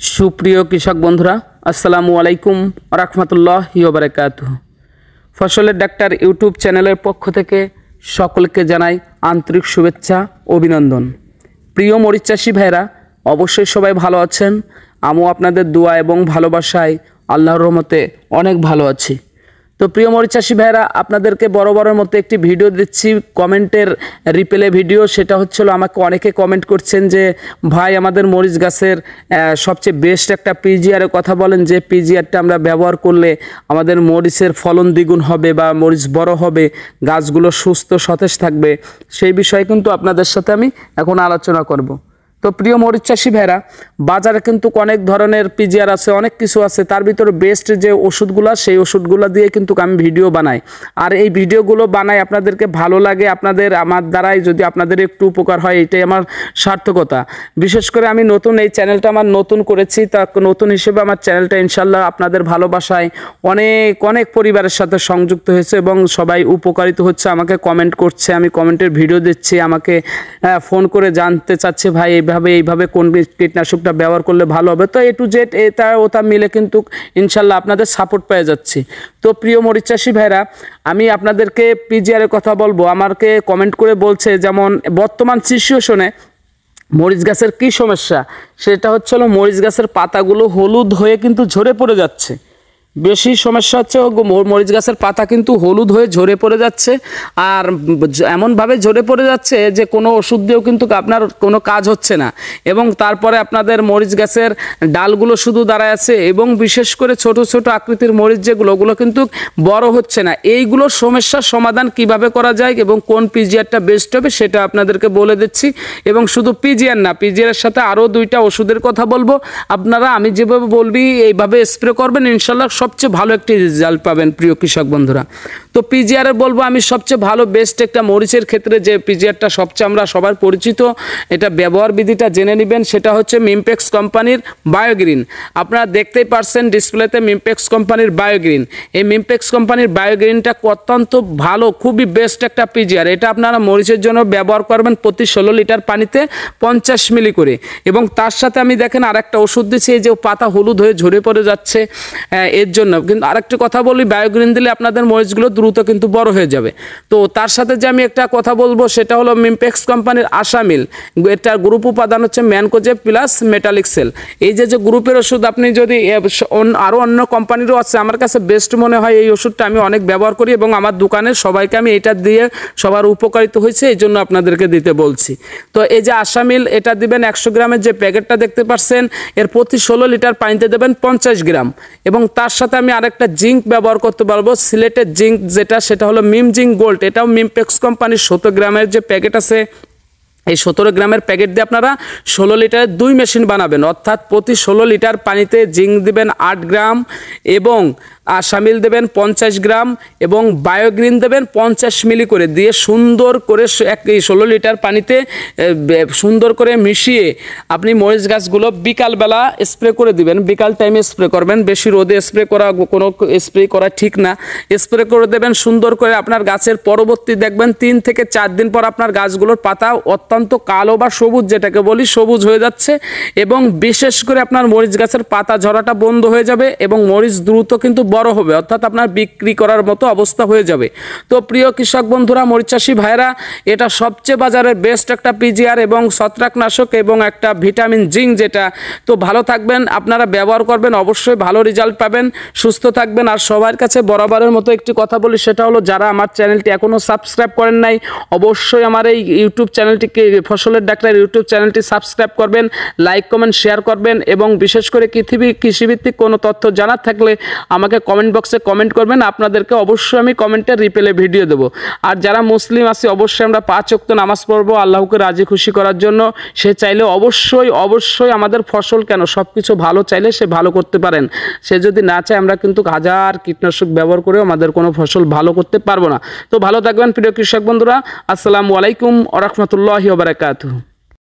সুপ্রিয় কৃষক বন্ধুরা, আসসালামু আলাইকুম ওয়া রাহমাতুল্লাহি ওয়া বারাকাতুহু। ফসলের ডাক্তার ইউটিউব চ্যানেলের পক্ষ থেকে সকলকে জানাই আন্তরিক শুভেচ্ছা অভিনন্দন। প্রিয় মরিচ চাষি ভাইরা, অবশ্যই সবাই ভালো আছেন। আমিও আপনাদের দোয়া এবং ভালোবাসায় আল্লাহর রহমতে অনেক ভালো আছি। তো প্রিয় মরিচ চাষি ভাইরা, আপনাদেরকে বরাবরের মতো একটি ভিডিও দিচ্ছি, কমেন্টের রিপ্লে ভিডিও। সেটা হচ্ছিল, আমাকে অনেকে কমেন্ট করছেন যে ভাই আমাদের মরিচ গাছের সবচেয়ে বেস্ট একটা পিজিআরের কথা বলেন, যে পিজিআরটা আমরা ব্যবহার করলে আমাদের মরিচের ফলন দ্বিগুণ হবে বা মরিচ বড় হবে, গাছগুলো সুস্থ সতেজ থাকবে। সেই বিষয়ে কিন্তু আপনাদের সাথে আমি এখন আলোচনা করব। তো প্রিয় মরিচ চাষি ভাইরা, বাজারে কিন্তু অনেক ধরনের পিজিআর আছে, অনেক কিছু আছে। তার ভিতরে বেস্ট যে ওষুধগুলো, সেই ওষুধগুলো দিয়ে কিন্তু আমি ভিডিও বানাই। আর এই ভিডিওগুলো বানাই আপনাদেরকে ভালো লাগে, আমার দ্বারাই যদি আপনাদের একটু উপকার হয়, এটাই আমার সার্থকতা। বিশেষ করে আমি নতুন, এই চ্যানেলটা আমার নতুন করেছি, তা নতুন হিসেবে আমার চ্যানেলটা ইনশাল্লাহ আপনাদের ভালোবাসায় অনেক অনেক পরিবারের সাথে সংযুক্ত হয়েছে এবং সবাই উপকারিত হচ্ছে। আমাকে কমেন্ট করছে, আমি কমেন্টের ভিডিও দিচ্ছি, আমাকে ফোন করে জানতে চাচ্ছে ভাই এইভাবে কোন কীটনাশকটা ব্যবহার করলে ভালো হবে। তো এ টু জেড এটা ওটা মিলে কিন্তু ইনশাল্লাহ আপনাদের সাপোর্ট পেয়ে যাচ্ছি। তো প্রিয় মরিচ চাষি ভাইরা, আমি আপনাদেরকে পিজিআরের কথা বলবো। আমাকে কমেন্ট করে বলছে, যেমন বর্তমান সিচুয়েশনে মরিচ গাছের কী সমস্যা, সেটা হচ্ছে মরিচ গাছের পাতাগুলো হলুদ হয়ে কিন্তু ঝরে পড়ে যাচ্ছে। বেশি সমস্যা হচ্ছে মরিচ গাছের পাতা কিন্তু হলুদ হয়ে ঝরে পড়ে যাচ্ছে, আর এমনভাবে ঝরে পড়ে যাচ্ছে যে কোনো ওষুধ দিয়েও কিন্তু আপনার কোনো কাজ হচ্ছে না। এবং তারপরে আপনাদের মরিচ গাছের ডালগুলো শুধু দাঁড়ায় আছে, এবং বিশেষ করে ছোট ছোট আকৃতির মরিচ যেগুলো, ওগুলো কিন্তু বড় হচ্ছে না। এইগুলো সমস্যার সমাধান কিভাবে করা যায় এবং কোন পিজিআরটা বেস্ট হবে সেটা আপনাদেরকে বলে দিচ্ছি। এবং শুধু পিজিআর না, পিজিআরের সাথে আরও 2টা ওষুধের কথা বলবো। আপনারা আমি যেভাবে বলবি এইভাবে স্প্রে করবেন, ইনশাল্লাহ সবচেয়ে ভালো একটি রেজাল্ট পাবেন প্রিয় কৃষক বন্ধুরা। তো পিজিআরের বলবো আমি সবচেয়ে ভালো বেস্ট একটা মরিচের ক্ষেত্রে যে পিজিআরটা সবচেয়ে আমরা সবার পরিচিত, এটা ব্যবহার বিধিটা জেনে নেবেন। সেটা হচ্ছে মিমপেক্স কোম্পানির বায়োগ্রিন। আপনারা দেখতেই পারছেন ডিসপ্লেতে মিমপেক্স কোম্পানির বায়োগ্রিন। এই মিমপেক্স কোম্পানির বায়োগ্রিনটা অত্যন্ত ভালো, খুবই বেস্ট একটা পিজিআর। এটা আপনারা মরিচের জন্য ব্যবহার করবেন প্রতি 16 লিটার পানিতে 50 মিলি করে। এবং তার সাথে আমি দেখেন আরেকটা ওষুধ দিচ্ছি, এই যে পাতা হলুদ হয়ে ঝরে পড়ে যাচ্ছে এর জন্য। কিন্তু আরেকটা কথা বলি, বায়োগ্রিন দিলে আপনাদের মরিচগুলো দ্রুত কিন্তু বড় হয়ে যাবে। তো তার সাথে যে আমি একটা কথা বলবো, সেটা হলো মিমপেক্স কোম্পানির আশামিল। এটার গ্রুপ উপাদান হচ্ছে ম্যানকোজেব প্লাস মেটালিক সেল। এই যে গ্রুপের ওষুধ, আপনি যদি আরও অন্য কোম্পানিরও আছে, আমার কাছে বেস্ট মনে হয় এই ওষুধটা। আমি অনেক ব্যবহার করি এবং আমার দোকানের সবাইকে আমি এটা দিয়ে সবার উপকারিত হয়েছে, এই জন্য আপনাদেরকে দিতে বলছি। তো এই যে আশামিল, এটা দিবেন 100 গ্রামের যে প্যাকেটটা দেখতে পাচ্ছেন, এর প্রতি 16 লিটার পানিতে দেবেন 50 গ্রাম। এবং তার সাথে আমি আরেকটা জিঙ্ক ব্যবহার করতে পারবো, সিলেটের জিঙ্ক যেটা, সেটা হলো মিম জিঙ্ক গোল্ড। এটাও মিমপেক্স কোম্পানির 17 গ্রামের যে প্যাকেট আছে, এই 17 গ্রামের প্যাকেট দিয়ে আপনারা 16 লিটারের 2 মেশিন বানাবেন। অর্থাৎ প্রতি 16 লিটার পানিতে জিঙ্ক দিবেন 8 গ্রাম, এবং আশামিল দেবেন 50 গ্রাম, এবং বায়োগ্রিন দেবেন 50 মিলি করে দিয়ে সুন্দর করে 16 লিটার পানিতে সুন্দর করে মিশিয়ে আপনি মরিচ গাছগুলো বিকালবেলা স্প্রে করে দিবেন। বিকাল টাইমে স্প্রে করবেন, বেশি রোদে স্প্রে করা, কোনো স্প্রে করা ঠিক না। স্প্রে করে দেবেন সুন্দর করে। আপনার গাছের পরবর্তী দেখবেন 3 থেকে 4 দিন পর আপনার গাছগুলোর পাতা অত্যন্ত কালো বা সবুজ, যেটাকে বলি সবুজ হয়ে যাচ্ছে। এবং বিশেষ করে আপনার মরিচ গাছের পাতা ঝরাটা বন্ধ হয়ে যাবে এবং মরিচ দ্রুত কিন্তু বড় হবে, অর্থাৎ আপনার বিক্রি করার মতো অবস্থা হয়ে যাবে। তো প্রিয় কৃষক বন্ধুরা, মরিচ চাষি ভাইরা, এটা সবচেয়ে বাজারের বেস্ট একটা পিজিআর এবং ছত্রাকনাশক এবং একটা ভিটামিন জিঙ্ক যেটা। তো ভালো থাকবেন, আপনারা ব্যবহার করবেন, অবশ্যই ভালো রেজাল্ট পাবেন, সুস্থ থাকবেন। আর সবার কাছে বরাবরের মতো একটি কথা বলি, সেটা হলো যারা আমার চ্যানেলটি এখনও সাবস্ক্রাইব করেন নাই, অবশ্যই আমার এই ইউটিউব চ্যানেলটিকে, ফসলের ডাক্তার ইউটিউব চ্যানেলটি সাবস্ক্রাইব করবেন, লাইক কমেন্ট শেয়ার করবেন। এবং বিশেষ করে কৃষিভিত্তিক কোনো তথ্য জানার থাকলে আমাকে কমেন্ট বক্সে কমেন্ট করবেন, আপনাদেরকে অবশ্যই আমি কমেন্টের রিপ্লে ভিডিও দেবো। আর যারা মুসলিম আছে, অবশ্যই আমরা 5 ওয়াক্ত নামাজ পড়বো আল্লাহকে রাজি খুশি করার জন্য। সে চাইলে অবশ্যই আমাদের ফসল কেন, সব কিছু ভালো চাইলে সে ভালো করতে পারেন। সে যদি না চায়, আমরা কিন্তু হাজার কীটনাশক ব্যবহার করেও আমাদের কোনো ফসল ভালো করতে পারবো না। তো ভালো থাকবেন প্রিয় কৃষক বন্ধুরা। আসসালামু আলাইকুম ওয়া রাহমাতুল্লাহি ওয়া বারাকাতুহু।